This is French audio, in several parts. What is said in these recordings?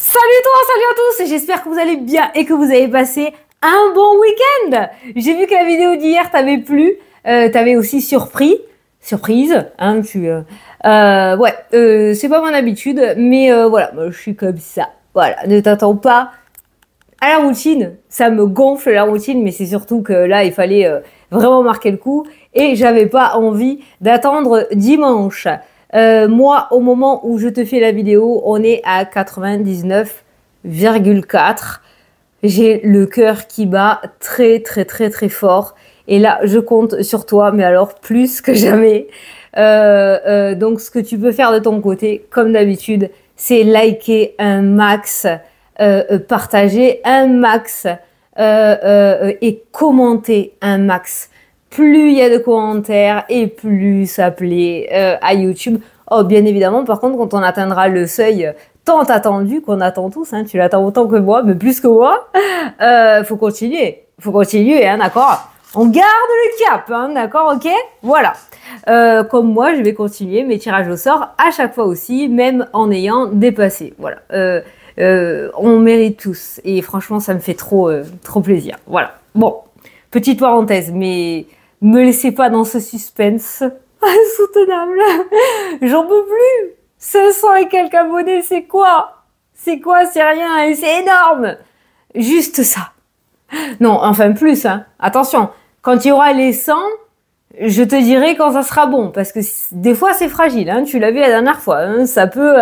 Salut toi, salut à tous, j'espère que vous allez bien et que vous avez passé un bon week-end. J'ai vu que la vidéo d'hier t'avait plu, t'avais aussi surprise, hein, c'est pas mon habitude, mais voilà, moi, je suis comme ça. Voilà, ne t'attends pas à la routine, ça me gonfle la routine, mais c'est surtout que là, il fallait vraiment marquer le coup et j'avais pas envie d'attendre dimanche. Moi, au moment où je te fais la vidéo, on est à 99,4. J'ai le cœur qui bat très, très, très, très fort. Et là, je compte sur toi, mais alors plus que jamais. Donc, ce que tu peux faire de ton côté, comme d'habitude, c'est liker un max, partager un max et commenter un max. Plus il y a de commentaires et plus ça plaît à YouTube. Oh, bien évidemment, par contre, quand on atteindra le seuil tant attendu, qu'on attend tous, hein, tu l'attends autant que moi, mais plus que moi, faut continuer. Faut continuer, hein, d'accord? On garde le cap, hein, d'accord, ok? Voilà. Comme moi, je vais continuer mes tirages au sort à chaque fois aussi, même en ayant dépassé. Voilà. On mérite tous. Et franchement, ça me fait trop plaisir. Voilà. Bon, petite parenthèse, mais me laissez pas dans ce suspense insoutenable. J'en peux plus. 500 et quelques abonnés, c'est quoi? C'est quoi? C'est rien et c'est énorme. Juste ça. Non, enfin plus, hein. Attention, quand il y aura les 100, je te dirai quand ça sera bon. Parce que des fois, c'est fragile, hein. Tu l'as vu la dernière fois, hein. Ça peut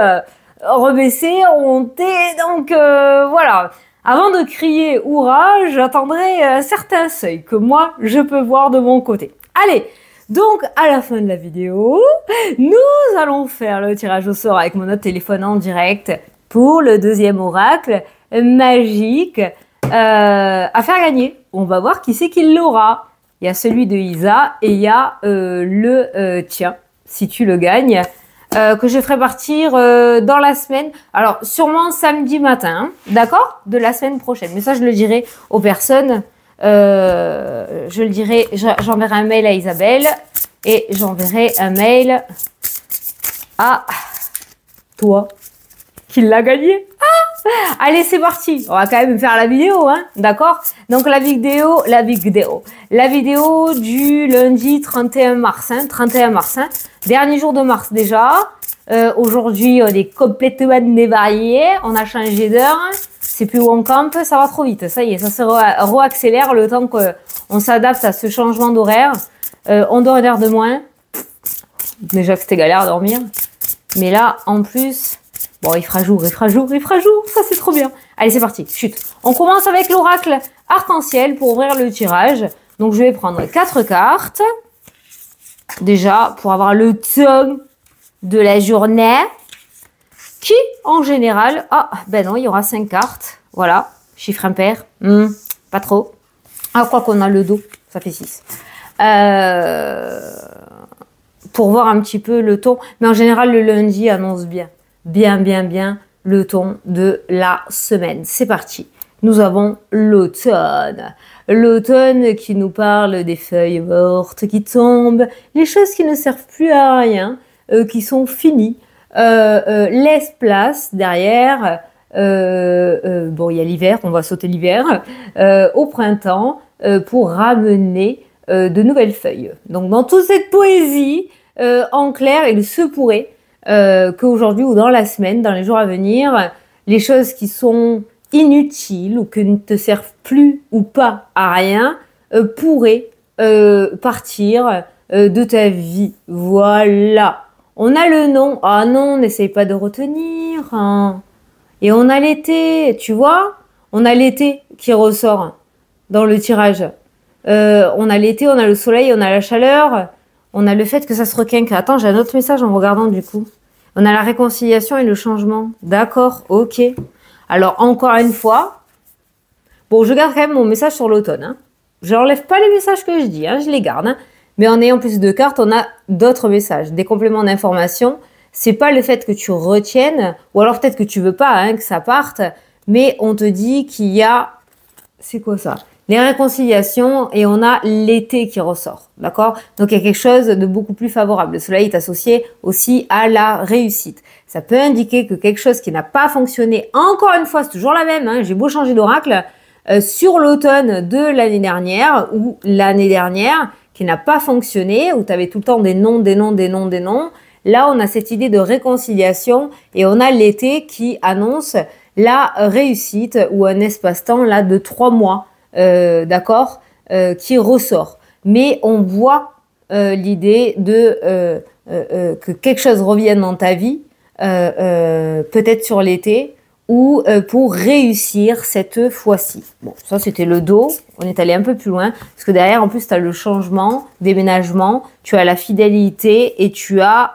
rebaisser, remonter. Donc, voilà. Avant de crier « Hurrah », j'attendrai un certain seuil que moi, je peux voir de mon côté. Allez, donc à la fin de la vidéo, nous allons faire le tirage au sort avec mon autre téléphone en direct pour le deuxième oracle magique à faire gagner. On va voir qui c'est qui l'aura. Il y a celui de Isa et il y a le tien, si tu le gagnes. Que je ferai partir dans la semaine. Alors, sûrement samedi matin, hein, d'accord? De la semaine prochaine. Mais ça, je le dirai aux personnes. Je le dirai, j'enverrai un mail à Isabelle et j'enverrai un mail à toi qui l'a gagné. Ah, allez, c'est parti. On va quand même faire la vidéo, hein, d'accord? Donc, la vidéo du lundi 31 mars, hein, 31 mars, hein, dernier jour de mars déjà. Aujourd'hui, on est complètement dévarié. On a changé d'heure. C'est plus où on campe. Ça va trop vite. Ça y est, ça se réaccélère le temps qu'on s'adapte à ce changement d'horaire. On dort une heure de moins. Déjà que c'était galère à dormir. Mais là, en plus, bon, il fera jour, il fera jour, il fera jour. Ça, c'est trop bien. Allez, c'est parti. Chut. On commence avec l'oracle arc-en-ciel pour ouvrir le tirage. Donc, je vais prendre 4 cartes. Déjà, pour avoir le temps de la journée. Qui, en général... Ah, ben non, il y aura 5 cartes. Voilà. Chiffre impair. Pas trop. Ah, quoi qu'on a le dos. Ça fait 6. Pour voir un petit peu le ton. Mais en général, le lundi annonce bien. Bien le ton de la semaine. C'est parti. Nous avons l'automne. L'automne qui nous parle des feuilles mortes qui tombent, les choses qui ne servent plus à rien, qui sont finies. Laisse place derrière. Bon, il y a l'hiver, on va sauter l'hiver. Au printemps, pour ramener de nouvelles feuilles. Donc, dans toute cette poésie, en clair, il se pourrait qu'aujourd'hui ou dans la semaine, dans les jours à venir, les choses qui sont inutiles ou qui ne te servent plus ou pas à rien pourraient partir de ta vie. Voilà. On a le nom. Ah non, n'essaye pas de retenir. Hein. Et on a l'été, tu vois? On a l'été qui ressort dans le tirage. On a l'été, on a le soleil, on a la chaleur. On a le fait que ça se requinque. Attends, j'ai un autre message en regardant du coup. On a la réconciliation et le changement. D'accord, ok. Alors, encore une fois, bon, je garde quand même mon message sur l'automne. Hein. Je n'enlève pas les messages que je dis, hein, je les garde. Hein. Mais en ayant plus de cartes, on a d'autres messages, des compléments d'information. C'est pas le fait que tu retiennes, ou alors peut-être que tu veux pas hein, que ça parte, mais on te dit qu'il y a... C'est quoi ça? les réconciliations et on a l'été qui ressort, d'accord? Donc, il y a quelque chose de beaucoup plus favorable. Le soleil est associé aussi à la réussite. Ça peut indiquer que quelque chose qui n'a pas fonctionné, encore une fois, c'est toujours la même, hein, j'ai beau changer d'oracle, sur l'automne de l'année dernière ou l'année dernière, qui n'a pas fonctionné, où tu avais tout le temps des noms, des noms, des noms, des noms. Là, on a cette idée de réconciliation et on a l'été qui annonce la réussite ou un espace-temps là de 3 mois. D'accord, qui ressort. Mais on voit l'idée de que quelque chose revienne dans ta vie, peut-être sur l'été, ou pour réussir cette fois-ci. Bon, ça c'était le dos, on est allé un peu plus loin, parce que derrière, en plus, tu as le changement, déménagement, tu as la fidélité et tu as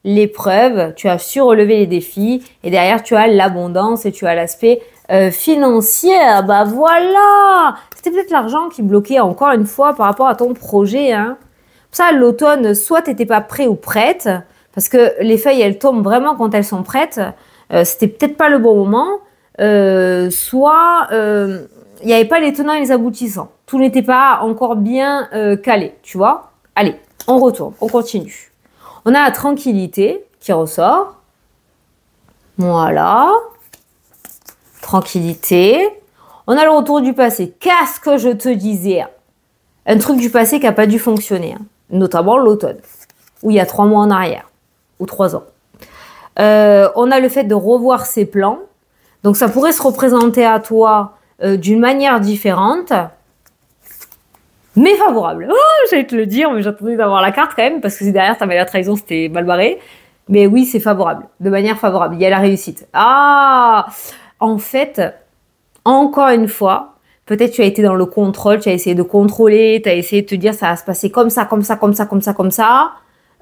l'épreuve, tu as su relever les défis, et derrière, tu as l'abondance et tu as l'aspect financière, bah voilà, c'était peut-être l'argent qui bloquait encore une fois par rapport à ton projet. Hein. Pour ça, l'automne, soit tu n'étais pas prêt ou prête, parce que les feuilles, elles tombent vraiment quand elles sont prêtes, c'était peut-être pas le bon moment, soit il n'y avait pas les tenants et les aboutissants. Tout n'était pas encore bien calé, tu vois. Allez, on retourne, on continue. On a la tranquillité qui ressort. Voilà. Tranquillité. On a le retour du passé. Qu'est-ce que je te disais? Un truc du passé qui n'a pas dû fonctionner. Hein. Notamment l'automne. Ou il y a 3 mois en arrière. Ou 3 ans. On a le fait de revoir ses plans. Donc ça pourrait se représenter à toi d'une manière différente. Mais favorable. Oh, j'allais te le dire, mais j'attendais d'avoir la carte quand même. Parce que si derrière, tu avais la trahison, c'était mal barré. Mais oui, c'est favorable. De manière favorable. Il y a la réussite. Ah! En fait, encore une fois, peut-être tu as été dans le contrôle, tu as essayé de contrôler, tu as essayé de te dire ça va se passer comme ça, comme ça, comme ça, comme ça, comme ça.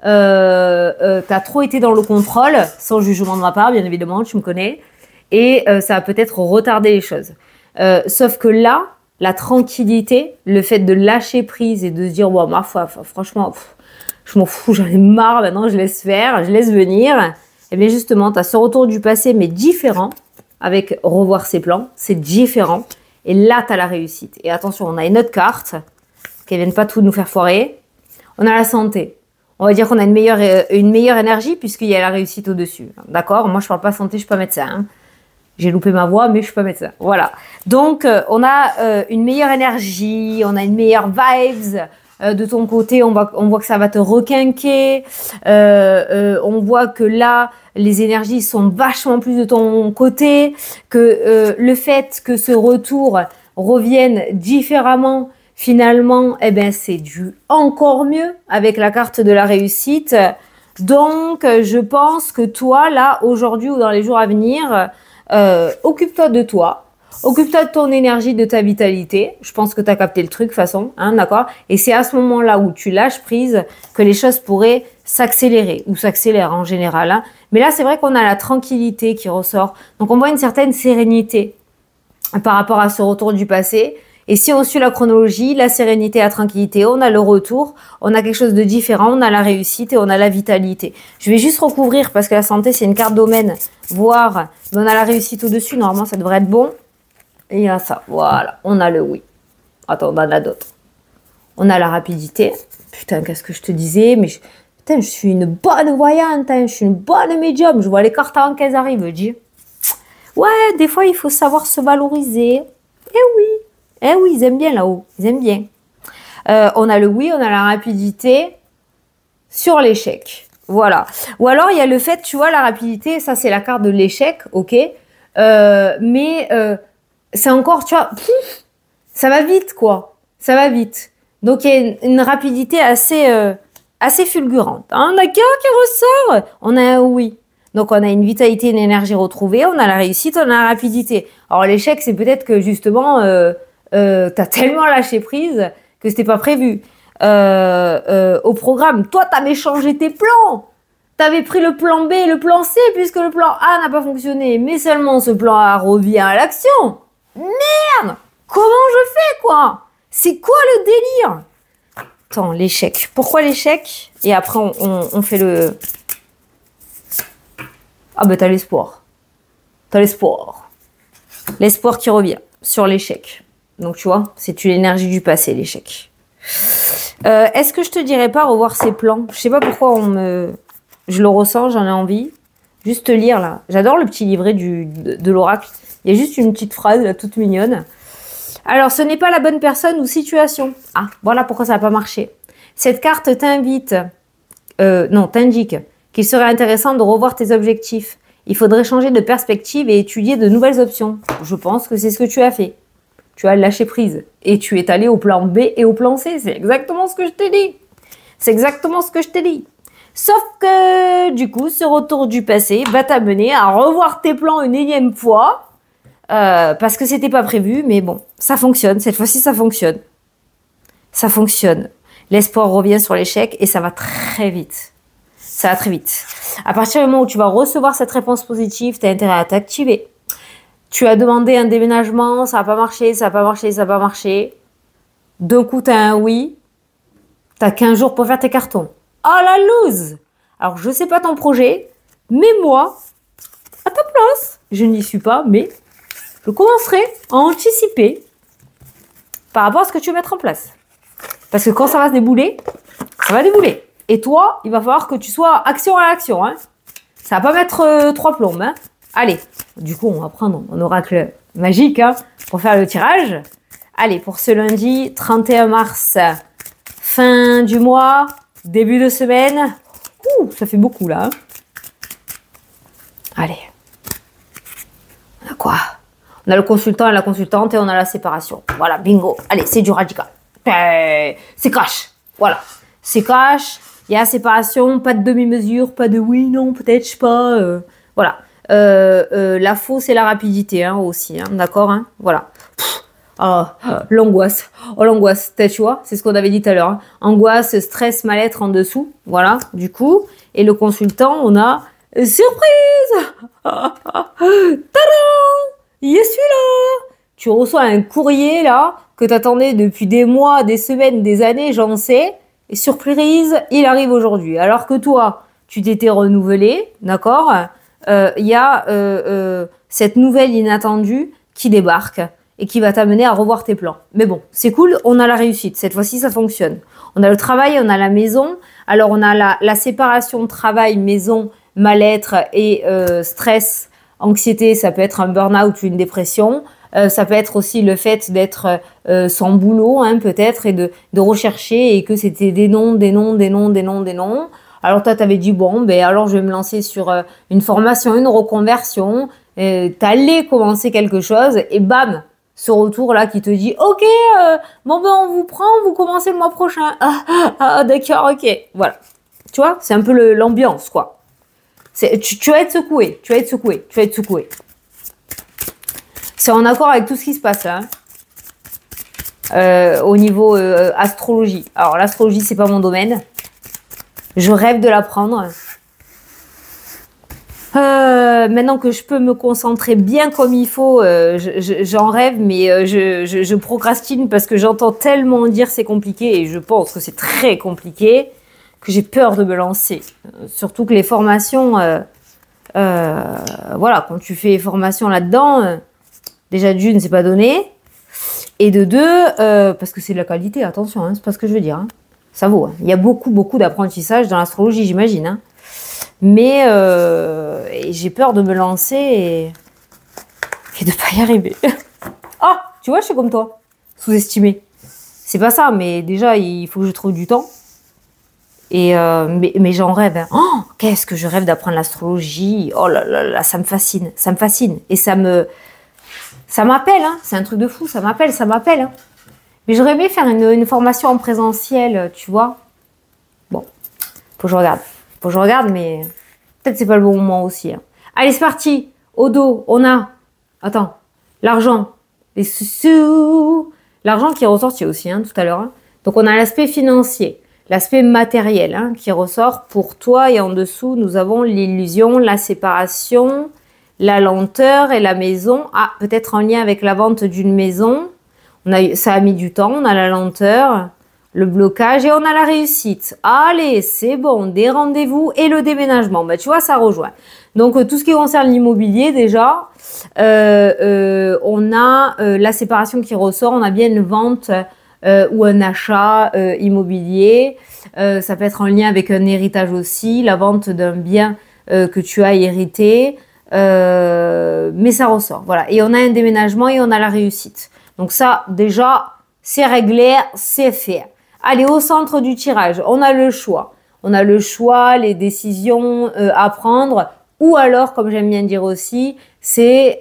Tu as trop été dans le contrôle, sans jugement de ma part, bien évidemment, tu me connais. Et ça va peut-être retarder les choses. Sauf que là, la tranquillité, le fait de lâcher prise et de se dire, bon, ma foi, franchement, je m'en fous, j'en ai marre, maintenant je laisse faire, je laisse venir. Et bien justement, tu as ce retour du passé, mais différent. Avec revoir ses plans, c'est différent. Et là, tu as la réussite. Et attention, on a une autre carte, qu'elle ne vienne pas tout nous faire foirer. On a la santé. On va dire qu'on a une meilleure énergie puisqu'il y a la réussite au-dessus. D'accord? Moi, je ne parle pas santé, je ne suis pas médecin. Hein. J'ai loupé ma voix, mais je ne suis pas médecin. Voilà. Donc, on a une meilleure énergie, on a une meilleure vibes. De ton côté, on voit que ça va te requinquer. On voit que là, les énergies sont vachement plus de ton côté. Que le fait que ce retour revienne différemment, finalement, eh ben, c'est du encore mieux avec la carte de la réussite. Donc, je pense que toi, là, aujourd'hui ou dans les jours à venir, occupe-toi de toi. Occupe-toi de ton énergie, de ta vitalité. Je pense que tu as capté le truc, de toute façon, hein, d'accord? Et c'est à ce moment-là où tu lâches prise que les choses pourraient s'accélérer, ou s'accélèrent en général. Hein. Mais là, c'est vrai qu'on a la tranquillité qui ressort. Donc, on voit une certaine sérénité par rapport à ce retour du passé. Et si on suit la chronologie, la sérénité, la tranquillité, on a le retour, on a quelque chose de différent, on a la réussite et on a la vitalité. Je vais juste recouvrir parce que la santé, c'est une carte domaine, voire on a la réussite au-dessus. Normalement, ça devrait être bon. Et il y a ça, voilà, on a le oui. Attends, on en a d'autres. On a la rapidité. Putain, qu'est-ce que je te disais? Mais putain, je suis une bonne voyante, hein, je suis une bonne médium. Je vois les cartes avant qu'elles arrivent, je dis. Ouais, des fois, il faut savoir se valoriser. Eh oui, ils aiment bien là-haut, ils aiment bien. On a le oui, on a la rapidité sur l'échec. Voilà. Ou alors, il y a le fait, tu vois, la rapidité, ça, c'est la carte de l'échec, ok. Mais c'est encore, tu vois, ça va vite, quoi. Ça va vite. Donc, il y a une rapidité assez fulgurante. Hein. On a qu'un qui ressort. On a un oui. Donc, on a une vitalité, une énergie retrouvée. On a la réussite, on a la rapidité. Alors, l'échec, c'est peut-être que, justement, t'as tellement lâché prise que c'était pas prévu. Au programme, toi, t'avais changé tes plans. T'avais pris le plan B et le plan C puisque le plan A n'a pas fonctionné. Mais seulement ce plan A revient à l'action. Merde! Comment je fais, quoi? C'est quoi le délire? Attends, l'échec. Pourquoi l'échec? Et après, on fait le... Ah ben, t'as l'espoir. T'as l'espoir. L'espoir qui revient sur l'échec. Donc, tu vois, c'est une énergie du passé, l'échec. Est-ce que je te dirais pas revoir ces plans? Je sais pas pourquoi je le ressens, j'en ai envie. Juste te lire, là. J'adore le petit livret de l'oracle. Il y a juste une petite phrase, là, toute mignonne. Alors, ce n'est pas la bonne personne ou situation. Ah, voilà pourquoi ça n'a pas marché. Cette carte t'indique qu'il serait intéressant de revoir tes objectifs. Il faudrait changer de perspective et étudier de nouvelles options. Je pense que c'est ce que tu as fait. Tu as lâché prise et tu es allé au plan B et au plan C. C'est exactement ce que je t'ai dit. C'est exactement ce que je t'ai dit. Sauf que, du coup, ce retour du passé va t'amener à revoir tes plans une énième fois parce que c'était pas prévu, mais bon, ça fonctionne. Cette fois-ci, ça fonctionne. Ça fonctionne. L'espoir revient sur l'échec et ça va très vite. Ça va très vite. À partir du moment où tu vas recevoir cette réponse positive, tu as intérêt à t'activer. Tu as demandé un déménagement, ça n'a pas marché, ça n'a pas marché, ça n'a pas marché. D'un coup, tu as un oui. Tu as 15 jours pour faire tes cartons. Oh la loose! Alors, je ne sais pas ton projet, mais moi, à ta place, je n'y suis pas, mais je commencerai à anticiper par rapport à ce que tu veux mettre en place. Parce que quand ça va se débouler, ça va débouler. Et toi, il va falloir que tu sois action-réaction. Hein. Ça va pas mettre 3 plombes. Hein. Allez, du coup, on va prendre un oracle magique hein, pour faire le tirage. Allez, pour ce lundi 31 mars, fin du mois, début de semaine. Ouh, ça fait beaucoup là. Hein. Allez. On a quoi? On a le consultant et la consultante et on a la séparation. Voilà, bingo. Allez, c'est du radical. C'est cash. Voilà. C'est cash. Il y a la séparation, pas de demi-mesure, pas de oui, non, peut-être, je sais pas. Voilà. La fausse et la rapidité hein, aussi. Hein, d'accord hein, voilà. L'angoisse. Oh, l'angoisse. Tu vois, c'est ce qu'on avait dit tout à l'heure. Hein. Angoisse, stress, mal-être en dessous. Voilà, du coup. Et le consultant, on a surprise. Tadam! Il est celui-là. Tu reçois un courrier là que tu attendais depuis des mois, des semaines, des années, j'en sais. Et surprise, il arrive aujourd'hui. Alors que toi, tu t'étais renouvelé, d'accord? Il y a cette nouvelle inattendue qui débarque et qui va t'amener à revoir tes plans. Mais bon, c'est cool, on a la réussite. Cette fois-ci, ça fonctionne. On a le travail, on a la maison. Alors, on a la séparation travail-maison, mal-être et stress, anxiété. Ça peut être un burn-out ou une dépression. Ça peut être aussi le fait d'être sans boulot, hein, peut-être, et de rechercher et que c'était des noms, des noms, des noms, des noms, des noms. Alors toi, tu avais dit, bon, ben alors je vais me lancer sur une formation, une reconversion. T'allais commencer quelque chose et bam, ce retour-là qui te dit, ok, bon ben on vous prend, vous commencez le mois prochain. D'accord, ok. Voilà. Tu vois, c'est un peu l'ambiance, quoi. Tu vas être secoué, tu vas être secoué, tu vas être secoué. C'est en accord avec tout ce qui se passe là. Au niveau astrologie. Alors l'astrologie, c'est pas mon domaine. Je rêve de l'apprendre. Maintenant que je peux me concentrer bien comme il faut, j'en rêve, mais je procrastine parce que j'entends tellement dire c'est compliqué et je pense que c'est très compliqué que j'ai peur de me lancer. Surtout que les formations, voilà, quand tu fais formation là-dedans, déjà d'une, c'est pas donné. Et de deux, parce que c'est de la qualité, attention, hein, c'est pas ce que je veux dire. Hein. Ça vaut. Hein. Il y a beaucoup d'apprentissage dans l'astrologie, j'imagine. Hein. Mais j'ai peur de me lancer et de pas y arriver. Ah, tu vois, je suis comme toi. Sous-estimé. C'est pas ça, mais déjà, il faut que je trouve du temps. Et mais j'en rêve. Hein. Oh, qu'est-ce que je rêve d'apprendre l'astrologie. Oh là là là, ça me fascine. Ça me fascine. Et ça m'appelle. Hein. C'est un truc de fou. Ça m'appelle. Hein. Mais j'aurais aimé faire une formation en présentiel, tu vois. Bon, faut que je regarde. Faut que je regarde, mais peut-être c'est pas le bon moment aussi. Hein. Allez, c'est parti. Au dos, on a... Attends. L'argent. Les sous. L'argent qui est ressorti aussi, hein, tout à l'heure. Hein. Donc, on a l'aspect financier. L'aspect matériel hein, qui ressort pour toi. Et en dessous, nous avons l'illusion, la séparation, la lenteur et la maison. Ah, peut-être en lien avec la vente d'une maison. Ça a mis du temps. On a la lenteur. le blocage et on a la réussite. Allez, c'est bon, des rendez-vous et le déménagement. Ben, tu vois, ça rejoint. Donc, tout ce qui concerne l'immobilier, déjà, on a la séparation qui ressort. On a bien une vente ou un achat immobilier. Ça peut être en lien avec un héritage aussi, la vente d'un bien que tu as hérité. Mais ça ressort. Voilà. Et on a un déménagement et on a la réussite. Donc ça, déjà, c'est réglé, c'est fait. Allez, au centre du tirage, on a le choix. On a le choix, les décisions à prendre. Ou alors, comme j'aime bien dire aussi, c'est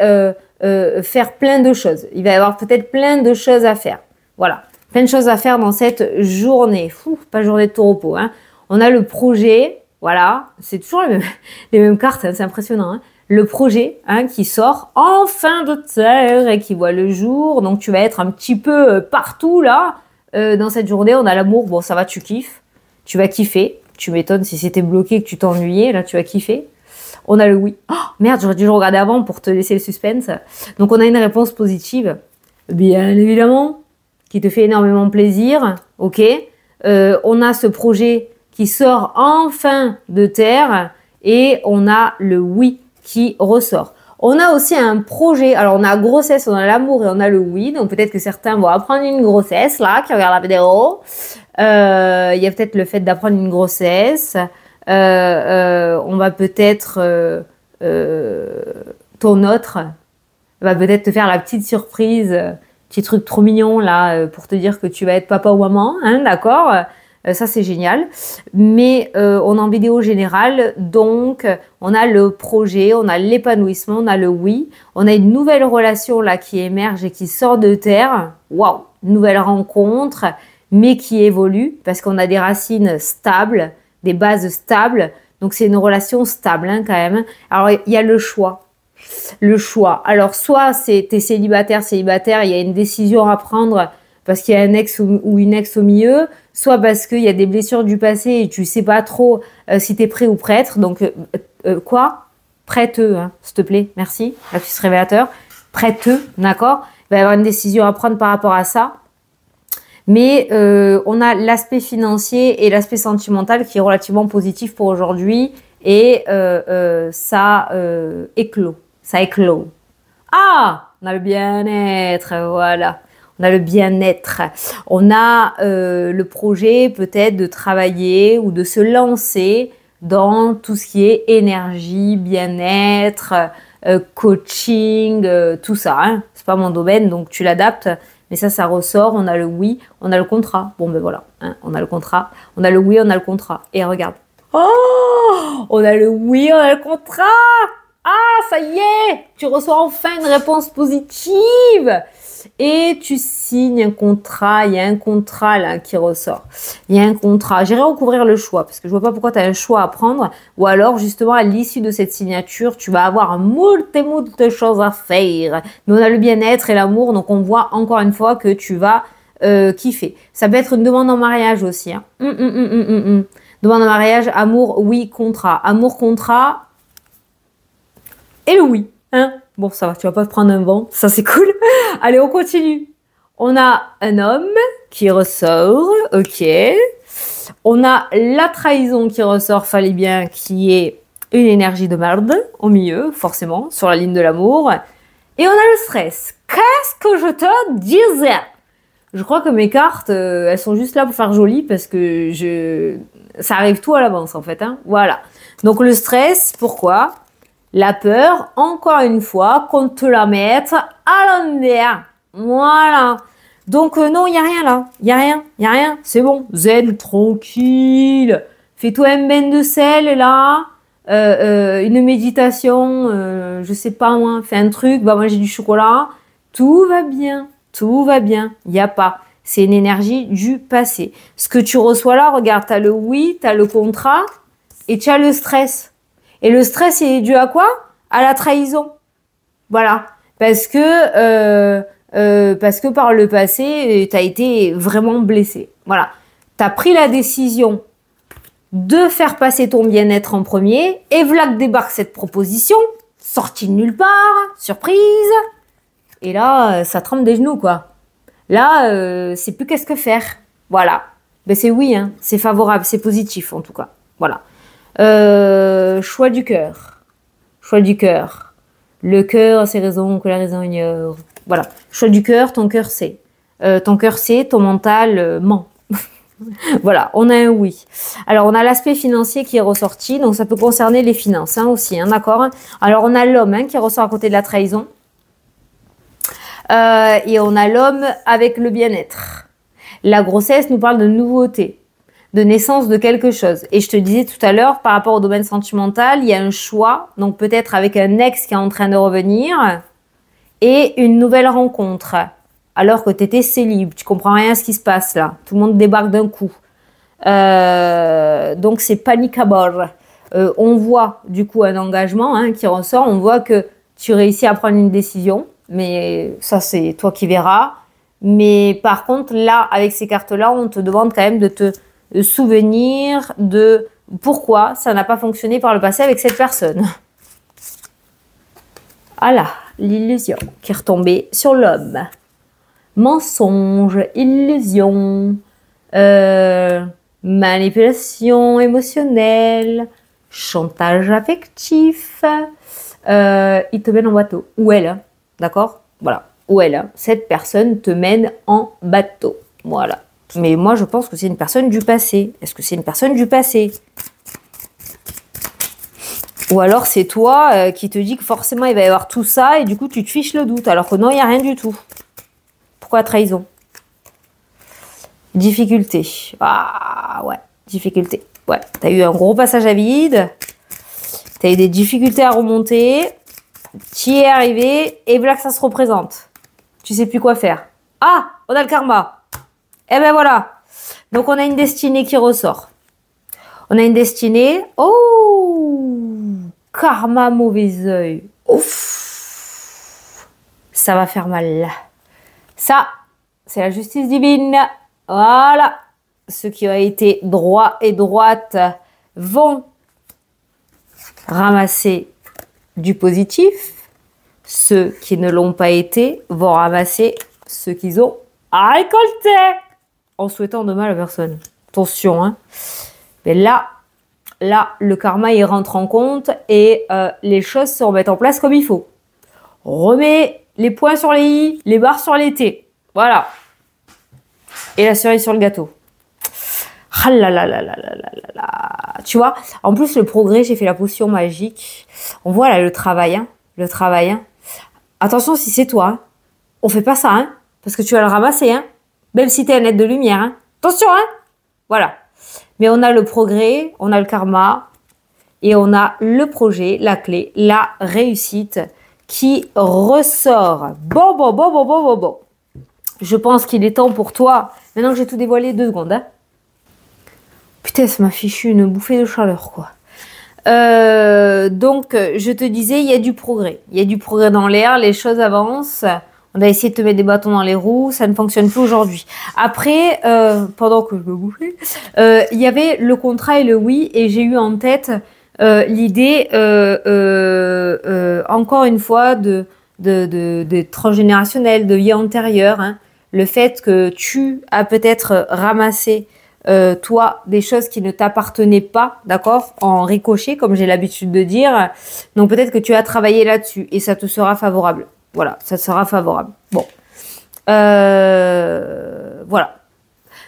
faire plein de choses. Il va y avoir peut-être plein de choses à faire. Voilà, plein de choses à faire dans cette journée. Pas journée de tout repos. Hein. On a le projet, voilà, c'est toujours les mêmes cartes, hein, c'est impressionnant. Hein. Le projet qui sort en fin de terre et qui voit le jour. Donc, tu vas être un petit peu partout là. Dans cette journée, on a l'amour. Bon, ça va, tu kiffes. Tu vas kiffer. Tu m'étonnes si c'était bloqué, que tu t'ennuyais. Là, tu vas kiffer. On a le oui. Oh, merde, j'aurais dû le regarder avant pour te laisser le suspense. Donc, on a une réponse positive, bien évidemment, qui te fait énormément plaisir. Ok. On a ce projet qui sort enfin de terre et on a le oui qui ressort. On a aussi un projet. Alors, on a grossesse, on a l'amour et on a le oui. Donc, peut-être que certains vont apprendre une grossesse, là, qui regardent la vidéo. Il y a peut-être le fait d'apprendre une grossesse. On va peut-être... ton autre va peut-être te faire la petite surprise, petit truc trop mignon, là, pour te dire que tu vas être papa ou maman, hein, d'accord ? Ça, c'est génial. Mais on est en vidéo générale, donc on a le projet, on a l'épanouissement, on a le oui. On a une nouvelle relation là qui émerge et qui sort de terre. Waouh! Nouvelle rencontre, mais qui évolue parce qu'on a des racines stables, des bases stables. Donc, c'est une relation stable hein, quand même. Alors, il y a le choix. Le choix. Alors, soit t'es célibataire, il y a une décision à prendre parce qu'il y a un ex ou une ex au milieu, soit parce qu'il y a des blessures du passé et tu sais pas trop si tu es prêt ou prête. Donc, quoi ? Prête-eux, hein, s'il te plaît. Merci. Lapsus révélateur. Prête-eux, d'accord ? Il va y avoir une décision à prendre par rapport à ça. Mais on a l'aspect financier et l'aspect sentimental qui est relativement positif pour aujourd'hui. Et ça éclot. Ça éclot. Ah, on a le bien-être, voilà. On a le bien-être. On a le projet peut-être de travailler ou de se lancer dans tout ce qui est énergie, bien-être, coaching, tout ça. Hein. C'est pas mon domaine, donc tu l'adaptes. Mais ça ressort. On a le oui, on a le contrat. Bon, ben voilà. Hein, on a le contrat. On a le oui, on a le contrat. Et regarde. Oh, on a le oui, on a le contrat. Ah, ça y est, tu reçois enfin une réponse positive et tu signes un contrat. Il y a un contrat là qui ressort. Il y a un contrat. J'irai recouvrir le choix parce que je vois pas pourquoi tu as un choix à prendre ou alors justement à l'issue de cette signature, tu vas avoir moult choses à faire. Mais on a le bien-être et l'amour, donc on voit encore une fois que tu vas kiffer. Ça peut être une demande en mariage aussi. Hein. Demande en mariage, amour, oui, contrat. Amour, contrat. Et le oui, hein. Bon, ça va, tu vas pas te prendre un vent, ça c'est cool. Allez, on continue. On a un homme qui ressort, ok. On a la trahison qui ressort, fallait bien, qui est une énergie de merde au milieu, forcément, sur la ligne de l'amour. Et on a le stress. Qu'est-ce que je te disais ? Je crois que mes cartes, elles sont juste là pour faire joli parce que ça arrive tout à l'avance en fait, hein. Voilà. Donc le stress, pourquoi ? La peur, encore une fois, qu'on te la mette à l'envers. Voilà. Donc, non, il n'y a rien là. Il n'y a rien. C'est bon. Zen, tranquille. Fais-toi un bain de sel là. Une méditation. Je sais pas moi. Fais un truc. Va manger du chocolat. Tout va bien. Tout va bien. Il n'y a pas. C'est une énergie du passé. Ce que tu reçois là, regarde, tu as le oui, tu as le contrat et tu as le stress. Et le stress, il est dû à quoi ? À la trahison. Voilà. Parce que par le passé, tu as été vraiment blessé. Voilà. Tu as pris la décision de faire passer ton bien-être en premier. Et voilà que débarque cette proposition, sortie de nulle part, surprise. Et là, ça trempe des genoux, quoi. Là, c'est plus qu'est-ce que faire. Voilà. Ben c'est oui, hein. C'est favorable, c'est positif en tout cas. Voilà. Choix du cœur. Choix du cœur. Le cœur a ses raisons que la raison ignore. Voilà. Choix du cœur, ton cœur sait. Ton cœur sait, ton mental ment. Voilà, on a un oui. Alors, on a l'aspect financier qui est ressorti, donc ça peut concerner les finances hein, aussi, hein, d'accord. Alors, on a l'homme hein, qui ressort à côté de la trahison. Et on a l'homme avec le bien-être. La grossesse nous parle de nouveauté, de naissance de quelque chose. Et je te disais tout à l'heure, par rapport au domaine sentimental, il y a un choix, donc peut-être avec un ex qui est en train de revenir, et une nouvelle rencontre. Alors que tu étais célib, tu comprends rien à ce qui se passe là. Tout le monde débarque d'un coup. Donc c'est panique à bord. On voit du coup un engagement hein, qui ressort. On voit que tu réussis à prendre une décision. Mais ça c'est toi qui verras. Mais par contre là, avec ces cartes-là, on te demande quand même de te souvenir de pourquoi ça n'a pas fonctionné par le passé avec cette personne. Voilà, l'illusion qui est retombée sur l'homme. Mensonge, illusion, manipulation émotionnelle, chantage affectif. Il te mène en bateau. Ou elle, hein, d'accord? Voilà. Ou elle, hein. Cette personne te mène en bateau. Voilà. Mais moi, je pense que c'est une personne du passé. Est-ce que c'est une personne du passé? Ou alors c'est toi qui te dis que forcément il va y avoir tout ça et du coup tu te fiches le doute. Alors que non, il n'y a rien du tout. Pourquoi trahison? Difficulté. Ah ouais, difficulté. Ouais, t'as eu un gros passage à vide. T'as eu des difficultés à remonter. T'y es arrivé et voilà que ça se représente. Tu sais plus quoi faire. Ah, on a le karma. Eh ben voilà. Donc on a une destinée qui ressort. On a une destinée. Oh, karma mauvais œil. Ouf. Ça va faire mal. Ça, c'est la justice divine. Voilà. Ceux qui ont été droits et droites vont ramasser du positif. Ceux qui ne l'ont pas été vont ramasser ce qu'ils ont récolté. En souhaitant de mal à personne. Attention, hein. Mais là, le karma, il rentre en compte et les choses se remettent en place comme il faut. On remet les points sur les i, les barres sur les t. Voilà. Et la cerise sur le gâteau. Ah là là là là là là là là. Tu vois, en plus, le progrès, j'ai fait la potion magique. On voit là le travail, hein. Le travail, hein. Attention si c'est toi, hein. On fait pas ça, hein. Parce que tu vas le ramasser, hein. Même si t'es un être de lumière, hein. Attention, hein. Voilà. Mais on a le progrès, on a le karma et on a le projet, la clé, la réussite qui ressort. Bon. Je pense qu'il est temps pour toi. Maintenant que j'ai tout dévoilé, 2 secondes. Hein. Putain, ça m'a fichu une bouffée de chaleur, quoi. Donc, je te disais, il y a du progrès. Il y a du progrès dans l'air, les choses avancent. On a essayé de te mettre des bâtons dans les roues, ça ne fonctionne plus aujourd'hui. Après, pendant que je me bouffais, il y avait le contrat et le oui, et j'ai eu en tête l'idée, encore une fois, de transgénérationnel, de vie antérieure. Hein. Le fait que tu as peut-être ramassé, toi, des choses qui ne t'appartenaient pas, d'accord, en ricochet, comme j'ai l'habitude de dire. Donc peut-être que tu as travaillé là-dessus, et ça te sera favorable. Voilà, ça sera favorable. Bon. Voilà.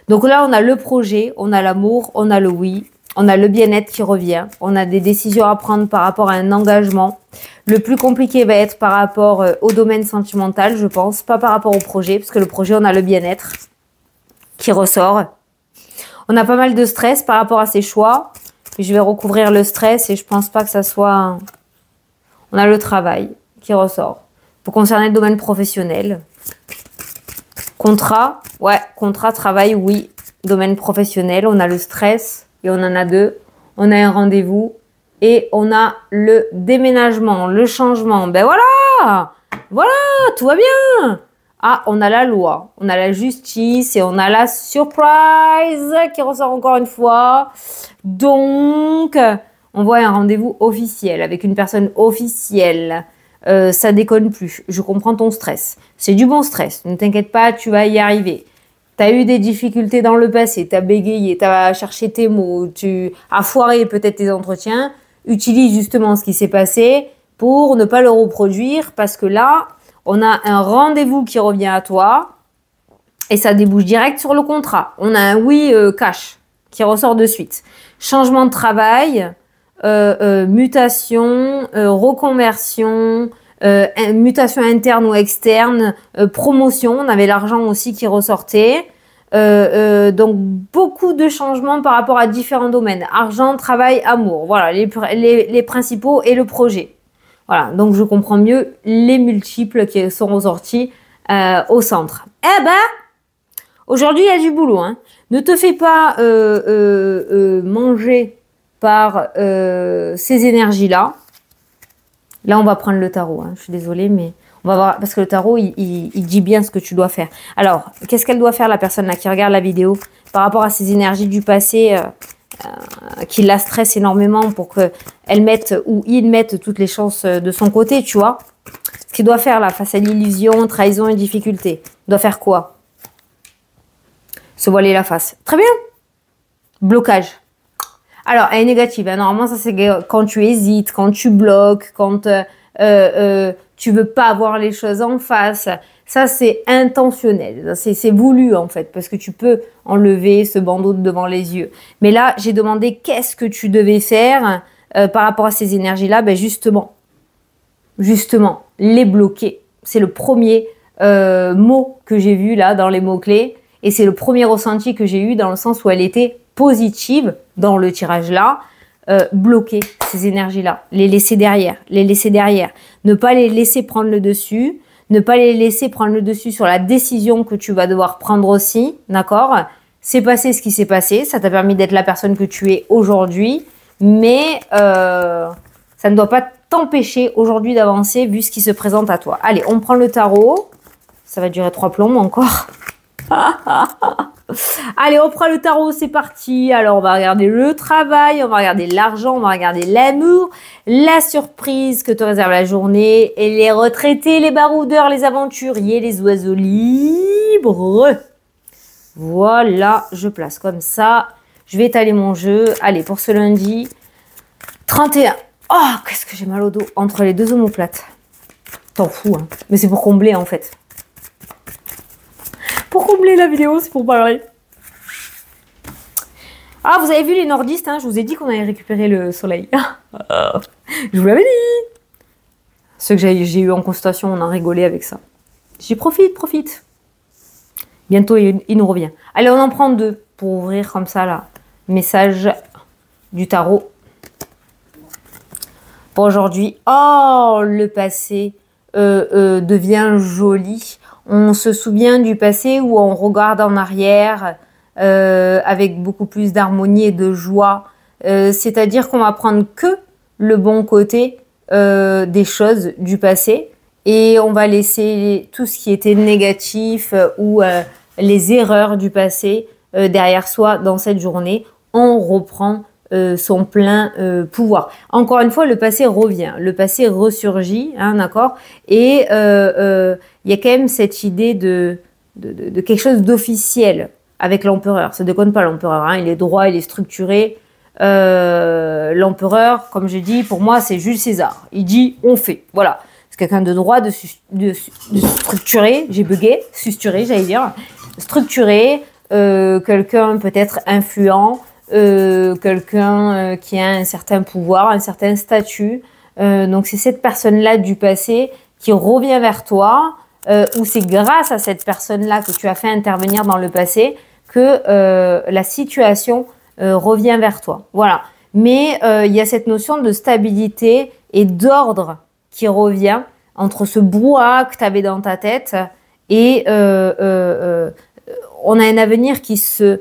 Donc là, on a le projet, on a l'amour, on a le oui, on a le bien-être qui revient, on a des décisions à prendre par rapport à un engagement. Le plus compliqué va être par rapport au domaine sentimental, je pense, pas par rapport au projet, parce que le projet, on a le bien-être qui ressort. On a pas mal de stress par rapport à ces choix. Je vais recouvrir le stress et je pense pas que ça soit... On a le travail qui ressort. Pour concerner le domaine professionnel. Contrat, ouais, contrat, travail, oui. Domaine professionnel, on a le stress et on en a 2. On a un rendez-vous et on a le déménagement, le changement. Ben voilà, voilà, tout va bien. Ah, on a la loi, on a la justice et on a la surprise qui ressort encore une fois. Donc, on voit un rendez-vous officiel avec une personne officielle. Ça déconne plus. Je comprends ton stress. C'est du bon stress. Ne t'inquiète pas, tu vas y arriver. tu as eu des difficultés dans le passé, tu as bégayé, tu as cherché tes mots, tu as foiré peut-être tes entretiens, utilise justement ce qui s'est passé pour ne pas le reproduire parce que là, on a un rendez-vous qui revient à toi et ça débouche direct sur le contrat. On a un oui cash qui ressort de suite. Changement de travail, mutation, reconversion, mutation interne ou externe, promotion, on avait l'argent aussi qui ressortait. Donc beaucoup de changements par rapport à différents domaines. Argent, travail, amour. Voilà, les principaux et le projet. Voilà, donc je comprends mieux les multiples qui sont ressortis au centre. Eh ben, aujourd'hui il y a du boulot. Hein. Ne te fais pas manger par ces énergies-là. Là, on va prendre le tarot. Hein. Je suis désolée, mais on va voir parce que le tarot, il dit bien ce que tu dois faire. Alors, qu'est-ce qu'elle doit faire, la personne là qui regarde la vidéo, par rapport à ces énergies du passé qui la stressent énormément pour qu'elle mette ou il mette toutes les chances de son côté, tu vois. Ce qu'il doit faire là, face à l'illusion, trahison et difficulté, il doit faire quoi? Se voiler la face. Très bien. Blocage. Alors, elle est négative. Hein. Normalement, ça c'est quand tu hésites, quand tu bloques, quand tu veux pas avoir les choses en face. Ça, c'est intentionnel. C'est voulu, en fait, parce que tu peux enlever ce bandeau devant les yeux. Mais là, j'ai demandé qu'est-ce que tu devais faire par rapport à ces énergies-là. Ben justement, les bloquer. C'est le premier mot que j'ai vu là dans les mots-clés. Et c'est le premier ressenti que j'ai eu dans le sens où elle était positive dans le tirage là, bloquer ces énergies-là, les laisser derrière, ne pas les laisser prendre le dessus, ne pas les laisser prendre le dessus sur la décision que tu vas devoir prendre aussi, d'accord? C'est passé ce qui s'est passé, ça t'a permis d'être la personne que tu es aujourd'hui, mais ça ne doit pas t'empêcher aujourd'hui d'avancer vu ce qui se présente à toi. Allez, on prend le tarot, ça va durer 3 plombs encore. Allez, on prend le tarot, c'est parti. Alors, on va regarder le travail, on va regarder l'argent, on va regarder l'amour, la surprise que te réserve la journée et les retraités, les baroudeurs, les aventuriers, les oiseaux libres. Voilà, je place comme ça. Je vais étaler mon jeu. Allez, pour ce lundi 31. Oh, qu'est-ce que j'ai mal au dos entre les deux omoplates. T'en fous, hein. Mais c'est pour combler, en fait. Pour combler la vidéo, c'est pour parler. Ah, vous avez vu les nordistes, hein, je vous ai dit qu'on allait récupérer le soleil. Je vous l'avais dit. Ceux que j'ai eu en consultation, on a rigolé avec ça. J'y profite. Bientôt, il nous revient. Allez, on en prend 2 pour ouvrir comme ça, là. Message du tarot. Pour aujourd'hui. Oh, le passé devient joli. On se souvient du passé où on regarde en arrière avec beaucoup plus d'harmonie et de joie. C'est-à-dire qu'on va prendre que le bon côté des choses du passé et on va laisser tout ce qui était négatif ou les erreurs du passé derrière soi dans cette journée. On reprend son plein pouvoir. Encore une fois, le passé revient, le passé ressurgit, hein, d'accord. Et il y a quand même cette idée de quelque chose d'officiel avec l'empereur. Ça ne déconne pas l'empereur, hein, il est droit, il est structuré. L'empereur, comme je dis, pour moi, c'est Jules César. Il dit, on fait, voilà. C'est quelqu'un de droit, de structuré. J'ai bugué, structuré, j'allais dire, structuré. Quelqu'un peut-être influent. Quelqu'un qui a un certain pouvoir, un certain statut. Donc c'est cette personne-là du passé qui revient vers toi, ou c'est grâce à cette personne-là que tu as fait intervenir dans le passé que la situation revient vers toi. Voilà. Mais il y a cette notion de stabilité et d'ordre qui revient entre ce brouhaha que tu avais dans ta tête et on a un avenir qui se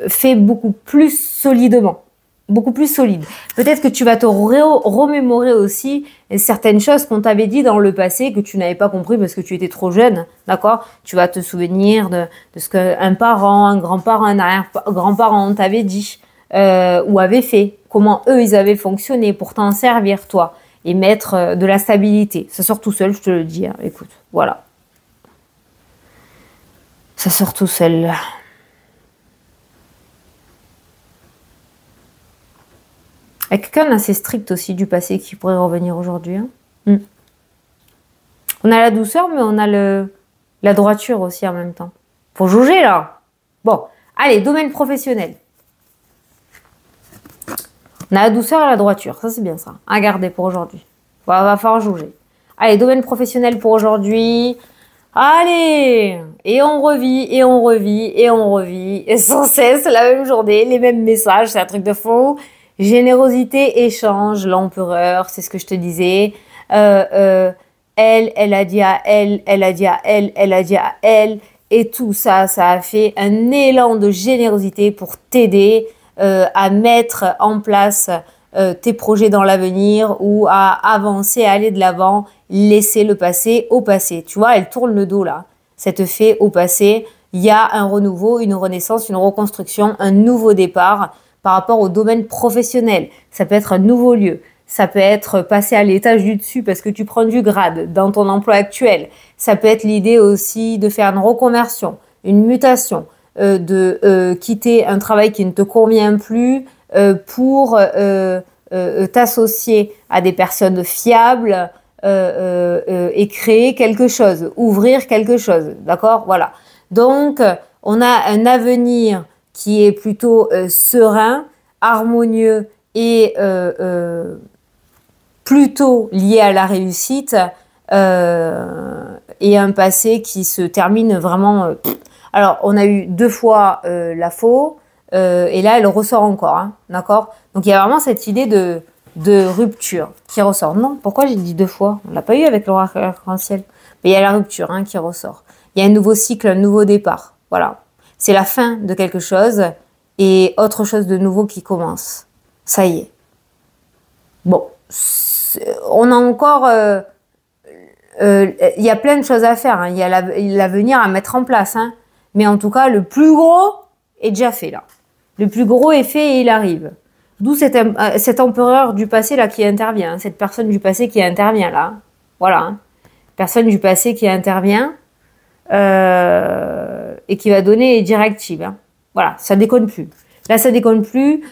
fait beaucoup plus solidement, beaucoup plus solide. Peut-être que tu vas te remémorer aussi certaines choses qu'on t'avait dit dans le passé que tu n'avais pas compris parce que tu étais trop jeune, d'accord? Tu vas te souvenir de ce qu'un parent, un grand-parent, un arrière-grand-parent t'avait dit ou avait fait, comment eux ils avaient fonctionné pour t'en servir toi et mettre de la stabilité. Ça sort tout seul, je te le dis, hein. Écoute, voilà. Ça sort tout seul. Il y a quelqu'un d'assez strict aussi du passé qui pourrait revenir aujourd'hui. Hein. On a la douceur, mais on a la droiture aussi en même temps. Faut jauger là. Bon, allez, domaine professionnel. On a la douceur et la droiture. Ça, c'est bien ça. À garder pour aujourd'hui. Va falloir jauger. Allez, domaine professionnel pour aujourd'hui. Allez, et on revit, et on revit, et on revit. Et sans cesse, la même journée, les mêmes messages. C'est un truc de fou. Générosité, échange, l'empereur, c'est ce que je te disais. Elle a dit à elle, elle a dit à elle, elle a dit à elle. Et tout ça, ça a fait un élan de générosité pour t'aider à mettre en place tes projets dans l'avenir ou à avancer, à aller de l'avant, laisser le passé au passé. Tu vois, elle tourne le dos là. Ça te fait au passé. Il y a un renouveau, une renaissance, une reconstruction, un nouveau départ par rapport au domaine professionnel. Ça peut être un nouveau lieu. Ça peut être passer à l'étage du dessus parce que tu prends du grade dans ton emploi actuel. Ça peut être l'idée aussi de faire une reconversion, une mutation, de quitter un travail qui ne te convient plus pour t'associer à des personnes fiables et créer quelque chose, ouvrir quelque chose. D'accord? Voilà. Donc, on a un avenir qui est plutôt serein, harmonieux et plutôt lié à la réussite et un passé qui se termine vraiment... Alors, on a eu 2 fois la faux et là, elle ressort encore, hein, d'accord? Donc, il y a vraiment cette idée de rupture qui ressort. Non, pourquoi j'ai dit 2 fois? On l'a pas eu avec l'oracle arc-en-ciel. Mais il y a la rupture hein, qui ressort. Il y a un nouveau cycle, un nouveau départ. Voilà. C'est la fin de quelque chose et autre chose de nouveau qui commence. Ça y est. Bon, on a encore... y a plein de choses à faire. Hein. Il y a l'avenir à mettre en place. Hein. Mais en tout cas, le plus gros est déjà fait là. Le plus gros est fait et il arrive. D'où cet empereur du passé là qui intervient. Hein. Cette personne du passé qui intervient là. Voilà. Hein. Personne du passé qui intervient. Et qui va donner les directives. Hein. Voilà, ça déconne plus. Là, ça déconne plus.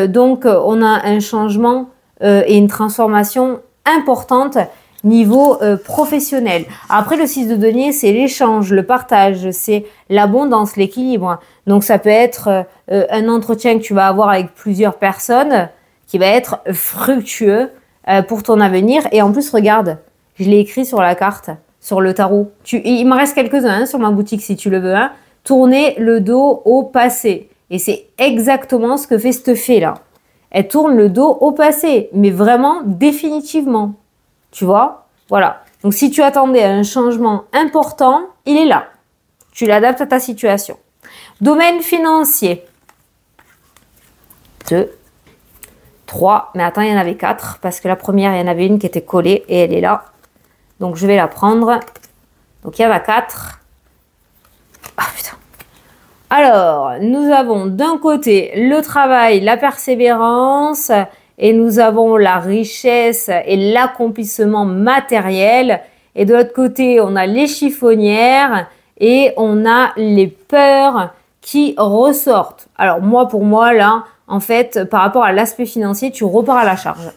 Donc, on a un changement et une transformation importante niveau professionnel. Après, le 6 de denier, c'est l'échange, le partage, c'est l'abondance, l'équilibre. Donc, ça peut être un entretien que tu vas avoir avec plusieurs personnes qui va être fructueux pour ton avenir. Et en plus, regarde, je l'ai écrit sur la carte. Sur le tarot. Il m'en reste quelques-uns hein, sur ma boutique si tu le veux. Hein. Tourner le dos au passé. Et c'est exactement ce que fait cette fée-là. Elle tourne le dos au passé, mais vraiment définitivement. Tu vois? Voilà. Donc si tu attendais un changement important, il est là. Tu l'adaptes à ta situation. Domaine financier. 2, 3. Mais attends, il y en avait 4 parce que la première, il y en avait une qui était collée et elle est là. Donc, je vais la prendre. Donc, il y en a 4. Ah, putain. Alors, nous avons d'un côté le travail, la persévérance et nous avons la richesse et l'accomplissement matériel. Et de l'autre côté, on a les chiffonnières et on a les peurs qui ressortent. Alors, moi, pour moi, là, en fait, par rapport à l'aspect financier, tu repars à la charge.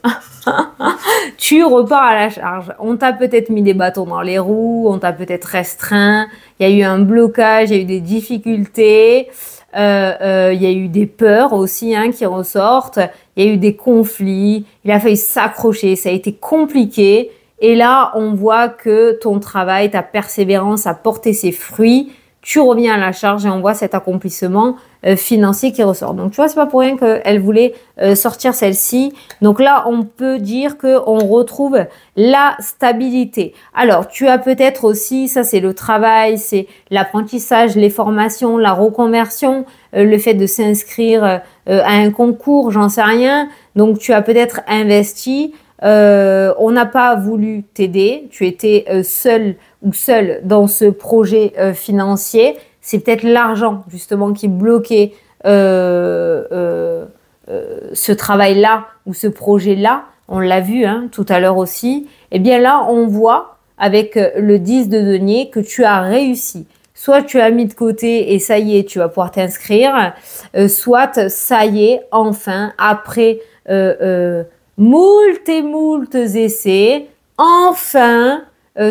Tu repars à la charge. On t'a peut-être mis des bâtons dans les roues, on t'a peut-être restreint, il y a eu un blocage, il y a eu des difficultés, il y a eu des peurs aussi hein, qui ressortent, il y a eu des conflits, il a fallu s'accrocher, ça a été compliqué. Et là, on voit que ton travail, ta persévérance a porté ses fruits. Tu reviens à la charge et on voit cet accomplissement financier qui ressort. Donc, tu vois, c'est pas pour rien qu'elle voulait sortir celle-ci. Donc là, on peut dire qu'on retrouve la stabilité. Alors, tu as peut-être aussi, ça c'est le travail, c'est l'apprentissage, les formations, la reconversion, le fait de s'inscrire à un concours, j'en sais rien. Donc, tu as peut-être investi. On n'a pas voulu t'aider. Tu étais seul ou seule dans ce projet financier. C'est peut-être l'argent justement qui bloquait ce travail-là ou ce projet-là. On l'a vu hein, tout à l'heure aussi. Et bien là, on voit avec le 10 de denier que tu as réussi. soit tu as mis de côté et ça y est, tu vas pouvoir t'inscrire, soit ça y est, enfin, après moult et moult essais, enfin,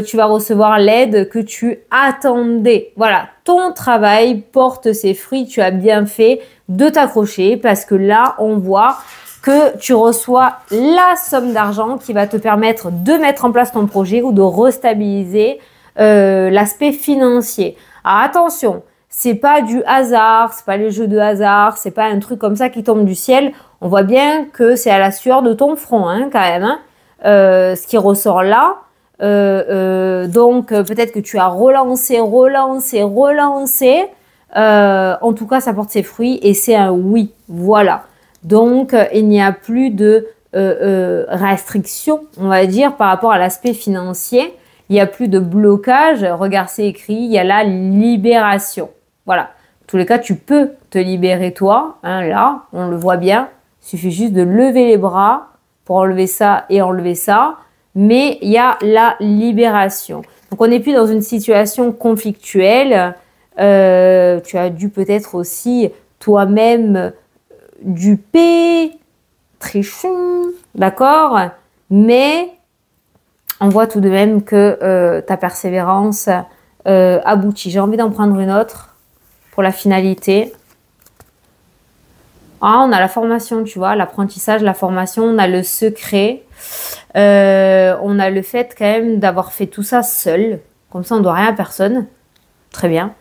tu vas recevoir l'aide que tu attendais. Voilà, ton travail porte ses fruits, tu as bien fait de t'accrocher parce que là, on voit que tu reçois la somme d'argent qui va te permettre de mettre en place ton projet ou de restabiliser l'aspect financier. Alors attention, c'est pas du hasard, c'est pas les jeux de hasard, c'est pas un truc comme ça qui tombe du ciel. On voit bien que c'est à la sueur de ton front, hein, quand même, hein, ce qui ressort là. Donc peut-être que tu as relancé. En tout cas, ça porte ses fruits et c'est un oui. Voilà. Donc il n'y a plus de restrictions, on va dire, par rapport à l'aspect financier. Il n'y a plus de blocage. Regarde, c'est écrit. Il y a la libération. Voilà. En tous les cas, tu peux te libérer toi. Hein, là, on le voit bien. Il suffit juste de lever les bras pour enlever ça et enlever ça. Mais il y a la libération. Donc, on n'est plus dans une situation conflictuelle. Tu as dû peut-être aussi toi-même duper, trichon, d'accord? Mais on voit tout de même que ta persévérance aboutit. J'ai envie d'en prendre une autre pour la finalité. Ah, on a la formation, tu vois, l'apprentissage, la formation, on a le secret. On a le fait quand même d'avoir fait tout ça seul. Comme ça, on ne doit rien à personne. Très bien.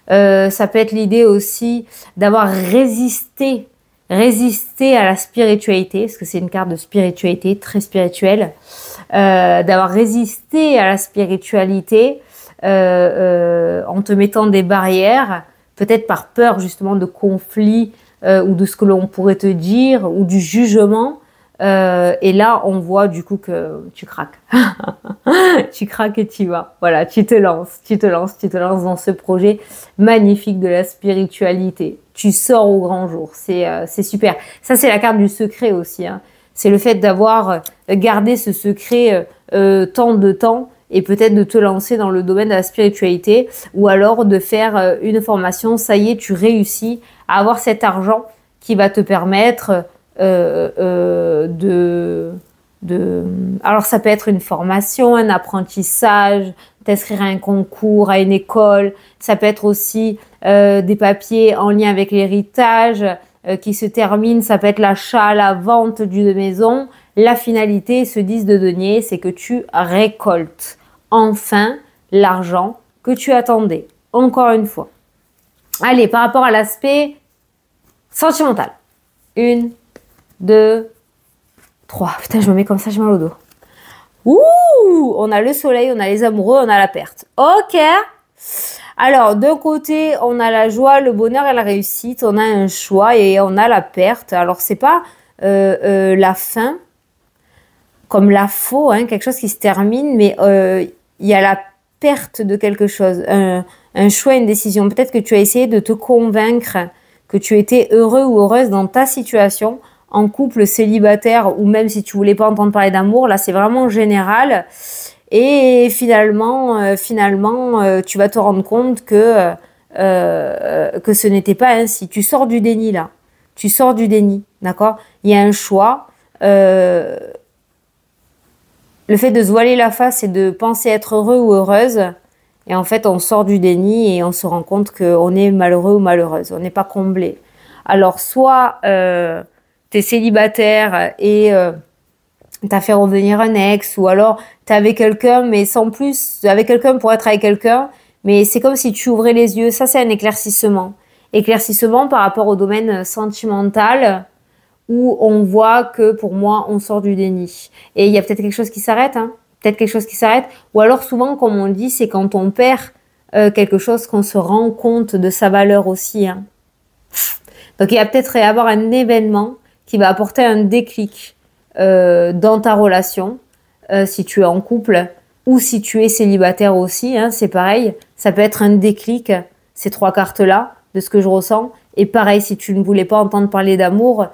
Ça peut être l'idée aussi d'avoir résisté à la spiritualité, parce que c'est une carte de spiritualité, très spirituelle. D'avoir résisté à la spiritualité en te mettant des barrières, peut-être par peur justement de conflits ou de ce que l'on pourrait te dire ou du jugement. Et là, on voit du coup que tu craques. Tu craques et tu vas. Voilà, tu te lances dans ce projet magnifique de la spiritualité. Tu sors au grand jour. C'est super. Ça, c'est la carte du secret aussi, hein. C'est le fait d'avoir gardé ce secret tant de temps et peut-être de te lancer dans le domaine de la spiritualité ou alors de faire une formation. Ça y est, tu réussis à avoir cet argent qui va te permettre alors ça peut être une formation, un apprentissage, t'inscrire à un concours, à une école. Ça peut être aussi des papiers en lien avec l'héritage qui se terminent. Ça peut être l'achat, la vente d'une maison. La finalité, ce 10 de denier, c'est que tu récoltes enfin l'argent que tu attendais. Encore une fois. Allez, par rapport à l'aspect sentimental. 1, 2, 3. Putain, je me mets comme ça, j'ai mal au dos. Ouh, on a le soleil, on a les amoureux, on a la perte. Ok. Alors, d'un côté, on a la joie, le bonheur et la réussite. On a un choix et on a la perte. Alors, c'est pas la fin, comme la faux, hein, quelque chose qui se termine, mais il y a la perte de quelque chose. Un choix, une décision. Peut-être que tu as essayé de te convaincre que tu étais heureux ou heureuse dans ta situation, en couple, célibataire, ou même si tu voulais pas entendre parler d'amour, là c'est vraiment général. Et finalement, tu vas te rendre compte que ce n'était pas ainsi. Tu sors du déni là. Tu sors du déni, d'accord? Il y a un choix. Le fait de se voiler la face et de penser être heureux ou heureuse, et en fait, on sort du déni et on se rend compte qu'on est malheureux ou malheureuse. On n'est pas comblé. Alors, soit tu es célibataire et tu as fait revenir un ex, ou alors tu es avec quelqu'un, mais sans plus, avec quelqu'un pour être avec quelqu'un, mais c'est comme si tu ouvrais les yeux. Ça, c'est un éclaircissement. Éclaircissement par rapport au domaine sentimental, où on voit que, pour moi, on sort du déni. Et il y a peut-être quelque chose qui s'arrête, hein. Peut-être quelque chose qui s'arrête. Ou alors, souvent, comme on dit, c'est quand on perd quelque chose qu'on se rend compte de sa valeur aussi, hein. Donc, il y a peut-être y avoir un événement qui va apporter un déclic dans ta relation, si tu es en couple ou si tu es célibataire aussi, hein, c'est pareil. Ça peut être un déclic, ces 3 cartes-là, de ce que je ressens. Et pareil, si tu ne voulais pas entendre parler d'amour,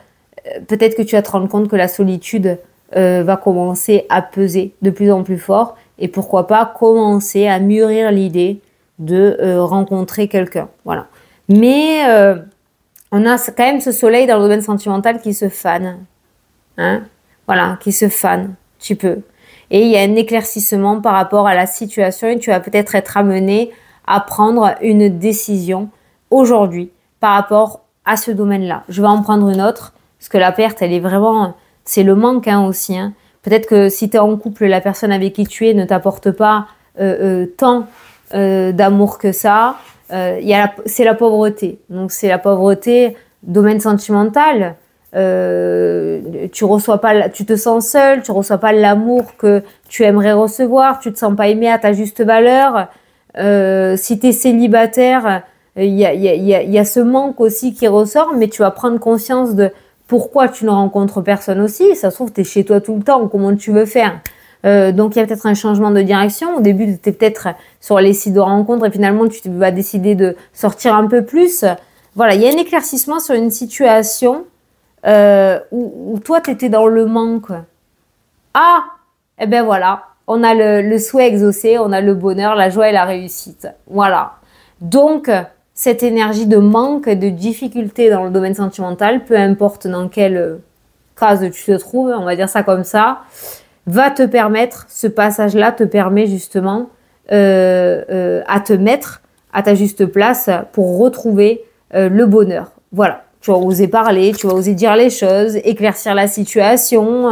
peut-être que tu vas te rendre compte que la solitude va commencer à peser de plus en plus fort. Et pourquoi pas commencer à mûrir l'idée de rencontrer quelqu'un. Voilà. Mais on a quand même ce soleil dans le domaine sentimental qui se fane. Hein? Voilà, qui se fane un petit peu. Et il y a un éclaircissement par rapport à la situation et tu vas peut-être être amené à prendre une décision aujourd'hui par rapport à ce domaine-là. Je vais en prendre une autre parce que la perte, elle est vraiment... C'est le manque hein, aussi. Hein. Peut-être que si tu es en couple, la personne avec qui tu es ne t'apporte pas tant d'amour que ça. C'est la pauvreté. Donc c'est la pauvreté, domaine sentimental. Tu te sens seul, tu reçois pas l'amour que tu aimerais recevoir, tu te sens pas aimé à ta juste valeur. Si tu es célibataire, il y a ce manque aussi qui ressort, mais tu vas prendre conscience de pourquoi tu ne rencontres personne aussi. Ça se trouve, tu es chez toi tout le temps, comment tu veux faire? Donc il y a peut-être un changement de direction. Au début, tu étais peut-être sur les sites de rencontres et finalement, tu vas décider de sortir un peu plus. Voilà, il y a un éclaircissement sur une situation où toi, tu étais dans le manque. Ah, eh ben voilà, on a le souhait exaucé, on a le bonheur, la joie et la réussite. Voilà. Donc, cette énergie de manque, de difficulté dans le domaine sentimental, peu importe dans quelle case tu te trouves, on va dire ça comme ça, va te permettre, ce passage-là te permet justement à te mettre à ta juste place pour retrouver le bonheur. Voilà. Tu vas oser parler, tu vas oser dire les choses, éclaircir la situation,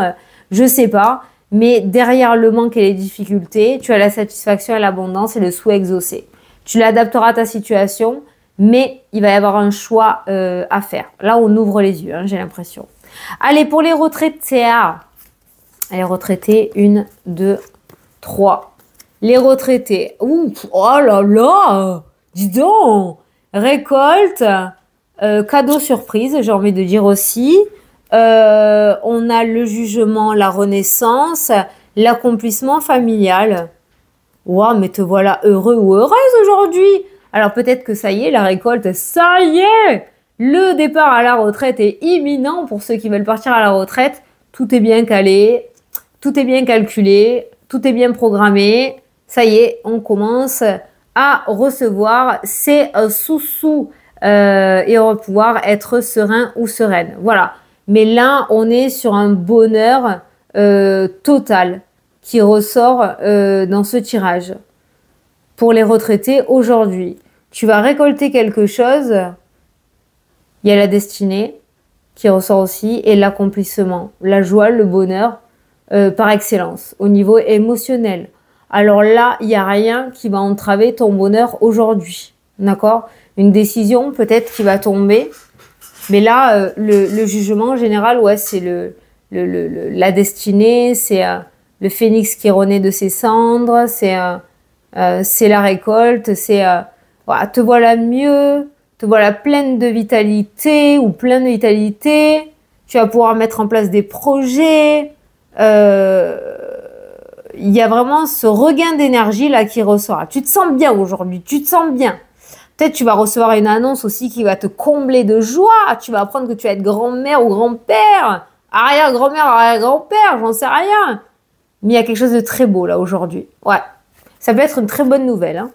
je sais pas. Mais derrière le manque et les difficultés, tu as la satisfaction et l'abondance et le souhait exaucé. Tu l'adapteras à ta situation, mais il va y avoir un choix à faire. Là, on ouvre les yeux, hein, j'ai l'impression. Allez, pour les retraités, les retraités, 1, 2, 3. Les retraités, ouf, oh là là, dis donc, récolte... cadeau surprise, j'ai envie de dire aussi. On a le jugement, la renaissance, l'accomplissement familial. Waouh, mais te voilà heureux ou heureuse aujourd'hui. Alors peut-être que ça y est, la récolte, ça y est. Le départ à la retraite est imminent pour ceux qui veulent partir à la retraite. Tout est bien calé, tout est bien calculé, tout est bien programmé. Ça y est, on commence à recevoir ces sous-sous. Et on va pouvoir être serein ou sereine. Voilà. Mais là, on est sur un bonheur total qui ressort dans ce tirage. Pour les retraités, aujourd'hui, tu vas récolter quelque chose. Il y a la destinée qui ressort aussi et l'accomplissement, la joie, le bonheur par excellence au niveau émotionnel. Alors là, il n'y a rien qui va entraver ton bonheur aujourd'hui. D'accord ? Une décision peut-être qui va tomber. Mais là, le jugement en général, ouais, c'est la destinée, c'est le phénix qui renaît de ses cendres, c'est la récolte, c'est voilà, te voilà mieux, te voilà pleine de vitalité ou plein de vitalité. Tu vas pouvoir mettre en place des projets. Il y a vraiment ce regain d'énergie là qui ressort. Tu te sens bien aujourd'hui, tu te sens bien. Peut-être tu vas recevoir une annonce aussi qui va te combler de joie. Tu vas apprendre que tu vas être grand-mère ou grand-père, arrière-grand-mère, arrière-grand-père, j'en sais rien. Mais il y a quelque chose de très beau là aujourd'hui. Ouais, ça peut être une très bonne nouvelle. Hein.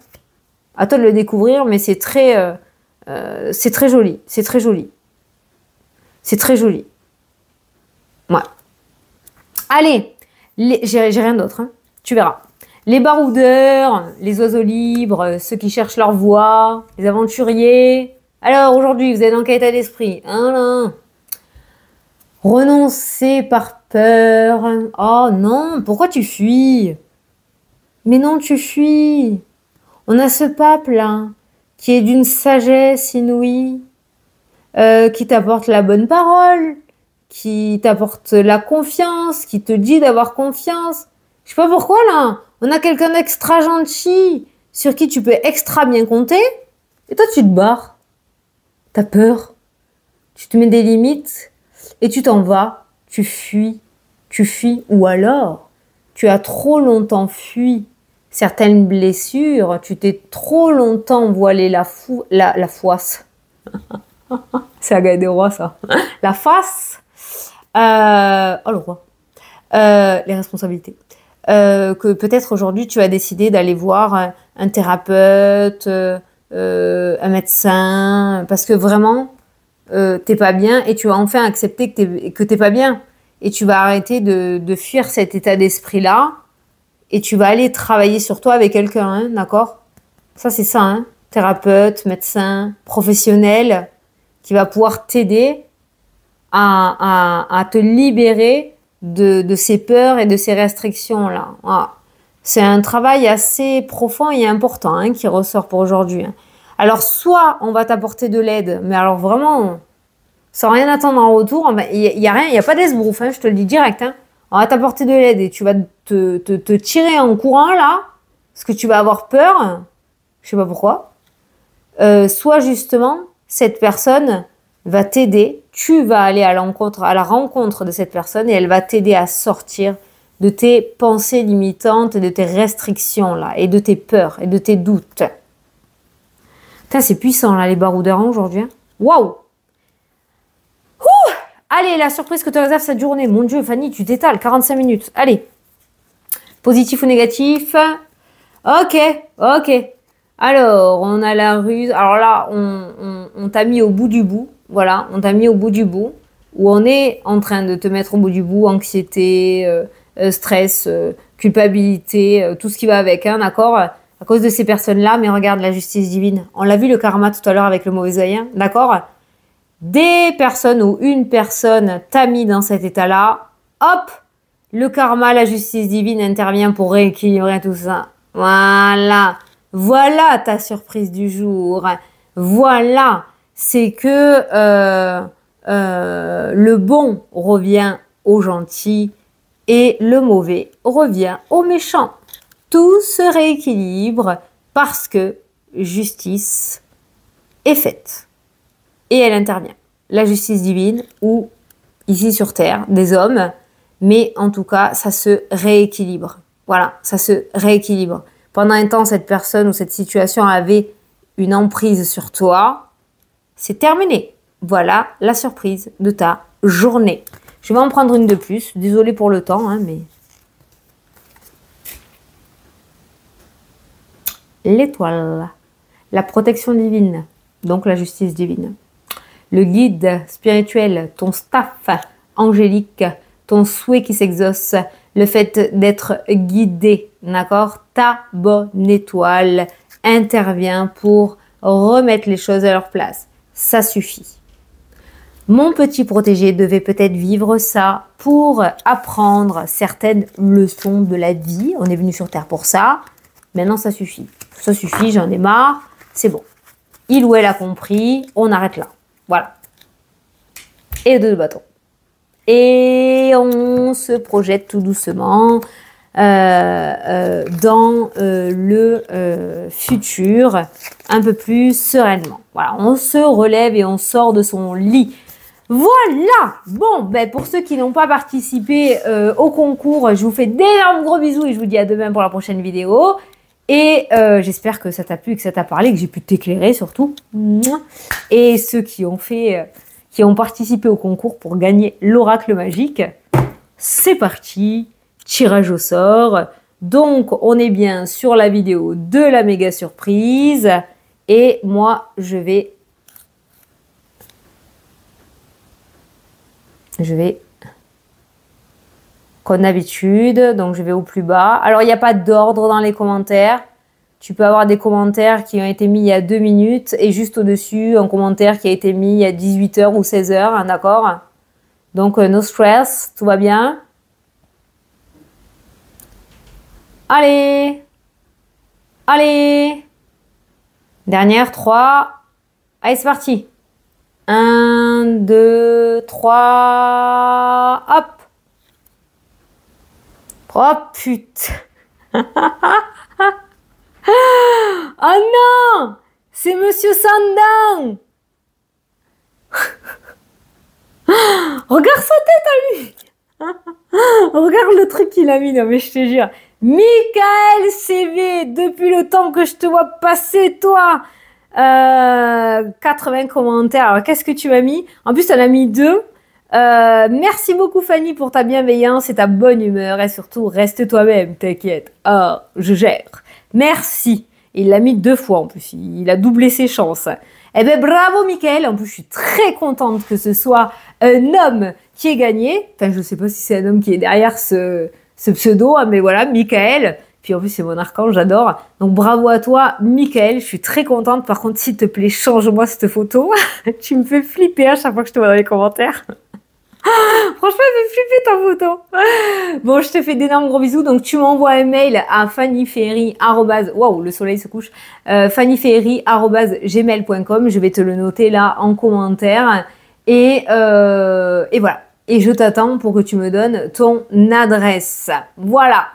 À toi de le découvrir, mais c'est très joli. C'est très joli. C'est très joli. Ouais. Allez, j'ai rien d'autre. Hein. Tu verras. Les baroudeurs, les oiseaux libres, ceux qui cherchent leur voie, les aventuriers. Alors aujourd'hui, vous êtes dans quel état d'esprit? Hein, renoncer par peur. Oh non, pourquoi tu fuis? Mais non, tu fuis. On a ce pape là, qui est d'une sagesse inouïe, qui t'apporte la bonne parole, qui t'apporte la confiance, qui te dit d'avoir confiance. Je sais pas pourquoi là. On a quelqu'un d'extra gentil, sur qui tu peux extra bien compter, et toi tu te barres. T'as peur. Tu te mets des limites, et tu t'en vas. Tu fuis. Ou alors, tu as trop longtemps fui certaines blessures, tu t'es trop longtemps voilé la foisse. C'est la Gaille des Rois, ça. La face. Oh, le roi. Les responsabilités. que peut-être aujourd'hui tu as décidé d'aller voir un thérapeute, un médecin, parce que vraiment t'es pas bien et tu vas enfin accepter que t'es pas bien et tu vas arrêter de fuir cet état d'esprit-là et tu vas aller travailler sur toi avec quelqu'un, hein, d'accord? Ça c'est ça, hein, thérapeute, médecin, professionnel qui va pouvoir t'aider à te libérer de ces peurs et de ces restrictions-là. Voilà. C'est un travail assez profond et important, hein, qui ressort pour aujourd'hui, hein. Alors, soit on va t'apporter de l'aide, mais alors vraiment, sans rien attendre en retour, il y a rien, il n'y a pas d'esbrouf, hein, je te le dis direct, hein. On va t'apporter de l'aide et tu vas te tirer en courant là, parce que tu vas avoir peur, je sais pas pourquoi. Soit justement, cette personne va t'aider, tu vas aller à la rencontre de cette personne et elle va t'aider à sortir de tes pensées limitantes, de tes restrictions là, et de tes peurs et de tes doutes. Putain, c'est puissant là, les baroudeurs aujourd'hui, hein. Waouh! Allez, la surprise que te réserve cette journée. Mon Dieu, Fanny, tu t'étales, 45 minutes. Allez. Positif ou négatif? Ok. Alors, on a la ruse. Alors là, on t'a mis au bout du bout. Voilà, on t'a mis au bout du bout. Où on est en train de te mettre au bout du bout. Anxiété, stress, culpabilité, tout ce qui va avec, hein, d'accord? À cause de ces personnes-là, mais regarde la justice divine. On l'a vu le karma tout à l'heure avec le mauvais œil, hein, d'accord? Des personnes ou une personne t'a mis dans cet état-là, hop, le karma, la justice divine intervient pour rééquilibrer tout ça. Voilà ta surprise du jour. Voilà, c'est que le bon revient au gentil et le mauvais revient au méchant. Tout se rééquilibre parce que justice est faite. Et elle intervient. La justice divine ou ici sur Terre, des hommes, mais en tout cas, ça se rééquilibre. Voilà, ça se rééquilibre. Pendant un temps, cette personne ou cette situation avait une emprise sur toi. C'est terminé. Voilà la surprise de ta journée. Je vais en prendre une de plus. Désolée pour le temps, hein, mais... L'étoile. La protection divine. Donc la justice divine. Le guide spirituel, ton staff angélique, ton souhait qui s'exauce, le fait d'être guidé, d'accord? Ta bonne étoile intervient pour remettre les choses à leur place. Ça suffit. Mon petit protégé devait peut-être vivre ça pour apprendre certaines leçons de la vie. On est venu sur Terre pour ça. Maintenant, ça suffit. Ça suffit, j'en ai marre. C'est bon. Il ou elle a compris. On arrête là. Voilà. Et deux bâtons. Et on se projette tout doucement dans le futur, un peu plus sereinement. Voilà, on se relève et on sort de son lit. Voilà. Bon, ben pour ceux qui n'ont pas participé au concours, je vous fais d'énormes gros bisous et je vous dis à demain pour la prochaine vidéo. Et j'espère que ça t'a plu, que ça t'a parlé, que j'ai pu t'éclairer surtout. Et ceux qui ont participé au concours pour gagner l'oracle magique, c'est parti, tirage au sort. Donc, on est bien sur la vidéo de la méga surprise. Et moi, je vais comme d'habitude, donc je vais au plus bas. Alors, il n'y a pas d'ordre dans les commentaires. Tu peux avoir des commentaires qui ont été mis il y a 2 minutes et juste au-dessus, un commentaire qui a été mis il y a 18h ou 16h, hein, d'accord? Donc, no stress, tout va bien. Allez! Allez! Dernière, 3. Allez, c'est parti! 1, 2, 3, hop! Oh putain! Oh non! C'est Monsieur Sandan! Regarde sa tête à lui! Regarde le truc qu'il a mis, non mais je te jure. Michael CV, depuis le temps que je te vois passer, toi! 80 commentaires. Alors, qu'est-ce que tu m'as mis? En plus, tu en as mis 2. Merci beaucoup Fanny pour ta bienveillance et ta bonne humeur et surtout reste toi-même, t'inquiète. Ah, je gère. Merci. Il l'a mis 2 fois en plus, il a doublé ses chances. Eh ben bravo Mickaël, en plus je suis très contente que ce soit un homme qui ait gagné. Enfin je sais pas si c'est un homme qui est derrière ce pseudo, hein, mais voilà, Mickaël. Puis en plus c'est mon archange, j'adore. Donc bravo à toi Mickaël, je suis très contente. Par contre s'il te plaît, change-moi cette photo. Tu me fais flipper à chaque fois que je te vois dans les commentaires. Franchement, elle fait flipper ta photo. Bon, je te fais d'énormes gros bisous. Donc, tu m'envoies un mail à fannyferry. Waouh, le soleil se couche. fannyferry@gmail.com. Je vais te le noter là en commentaire. Et voilà. Et je t'attends pour que tu me donnes ton adresse. Voilà.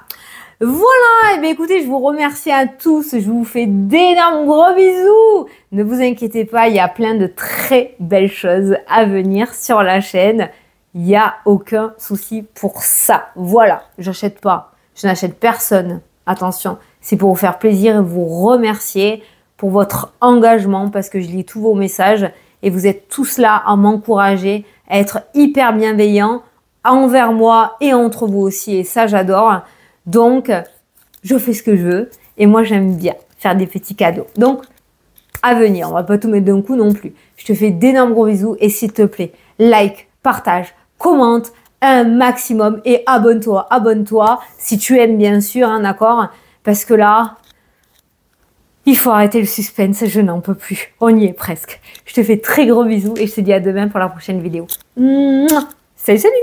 Voilà, et bien écoutez, je vous remercie à tous, je vous fais d'énormes gros bisous. Ne vous inquiétez pas, il y a plein de très belles choses à venir sur la chaîne. Il n'y a aucun souci pour ça. Voilà, j'achète pas, je n'achète personne. Attention, c'est pour vous faire plaisir et vous remercier pour votre engagement parce que je lis tous vos messages et vous êtes tous là à m'encourager, à être hyper bienveillants envers moi et entre vous aussi. Et ça, j'adore. Donc, je fais ce que je veux et moi, j'aime bien faire des petits cadeaux. Donc, à venir, on va pas tout mettre d'un coup non plus. Je te fais d'énormes gros bisous et s'il te plaît, like, partage, commente un maximum et abonne-toi, abonne-toi si tu aimes bien sûr, hein, d'accord? Parce que là, il faut arrêter le suspense, je n'en peux plus. On y est presque. Je te fais très gros bisous et je te dis à demain pour la prochaine vidéo. Mouah. Salut, salut!